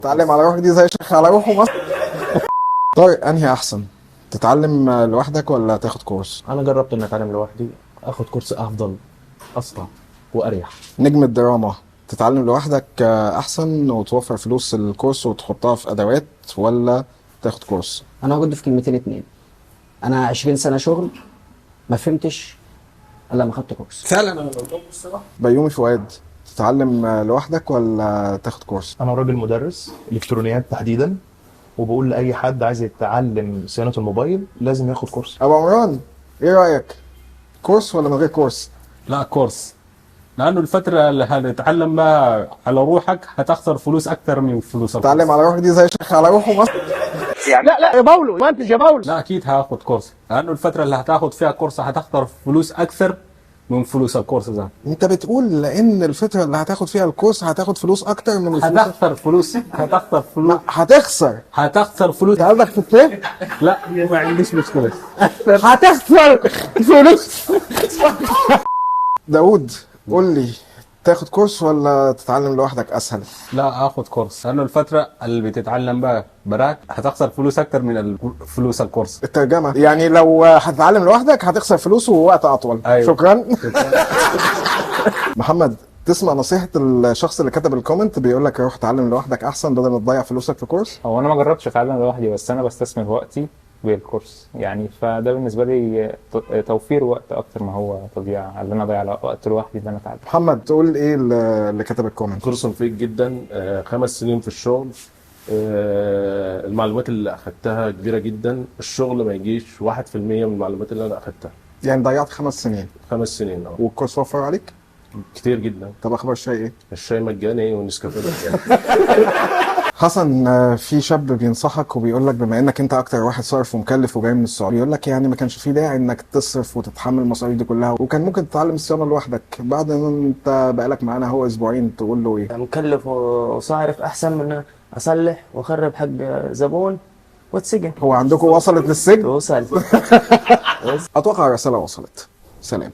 تتعلم على روحك دي زي شيخ على روحه مصر. طارق، انهي احسن، تتعلم لوحدك ولا تاخد كورس؟ انا جربت اني اتعلم لوحدي، اخد كورس افضل، اسرع واريح. نجم الدراما، تتعلم لوحدك احسن وتوفر فلوس الكورس وتحطها في ادوات، ولا تاخد كورس؟ انا هقول في كلمتين اتنين. انا 20 سنه شغل ما فهمتش الا لما خدت كورس. فعلا انا الصراحه. بيومي فؤاد، تتعلم لوحدك ولا تاخد كورس؟ انا راجل مدرس الكترونيات تحديدا، وبقول لاي حد عايز يتعلم صيانه الموبايل لازم ياخد كورس. ابو عمران، ايه رايك، كورس ولا من غير كورس؟ لا كورس، لانه الفتره اللي هتتعلم بها على روحك هتخسر فلوس اكثر من فلوس الكورس. تتعلم على روحك دي زي شيخ على روحه مصر. لا يا باولو، ما انت يا باولو. لا اكيد هاخد كورس، لانه الفتره اللي هتاخد فيها كورس هتخسر فلوس اكثر من فلوس الكورس ده. انت بتقول لان الفتره اللي هتاخد فيها الكورس هتاخد فلوس اكتر من الفلوس. هتخسر فلوس هتخسر فلوس. قصدك في التاني؟ لا ما عنديش مشكله. هتخسر فلوس. داود، قول لي، تاخد كورس ولا تتعلم لوحدك اسهل؟ لا اخد كورس، لانه الفتره اللي بتتعلم بقى براك هتخسر فلوس اكتر من فلوس الكورس. الترجمه يعني لو هتتعلم لوحدك هتخسر فلوس ووقت اطول. أيوة. شكرا. محمد، تسمع نصيحه الشخص اللي كتب الكومنت بيقول لك روح اتعلم لوحدك احسن بدل ما تضيع فلوسك في كورس؟ هو انا ما جربتش اتعلم لوحدي، بس انا بستثمر وقتي بالكورس يعني، فده بالنسبه لي توفير وقت اكتر ما هو تضييع، اللي انا اضيع وقت لوحدي ده انا اتعلم. محمد، تقول ايه اللي كتب الكومنت؟ كورس مفيد جدا، 5 سنين في الشغل. المعلومات اللي اخدتها كبيره جدا، الشغل ما يجيش 1% من المعلومات اللي انا اخدتها. يعني ضيعت 5 سنين. 5 سنين والكورس وفر عليك؟ كتير جدا. طب اخبار الشاي ايه؟ الشاي مجاني والنسكافيه مجاني. حسن، في شاب بينصحك وبيقول لك بما انك انت اكتر واحد صارف ومكلف وجاي من السعوديه، بيقول لك يعني ما كانش في داعي انك تصرف وتتحمل المصاريف دي كلها، وكان ممكن تتعلم الصيانه لوحدك. بعد ان انت بقالك معانا هو اسبوعين، تقول له ايه؟ مكلف وصارف احسن من اصلح واخرب حق زبون واتسجن. هو عندكم وصلت للسجن؟ توصل. اتوقع الرساله وصلت. سلام.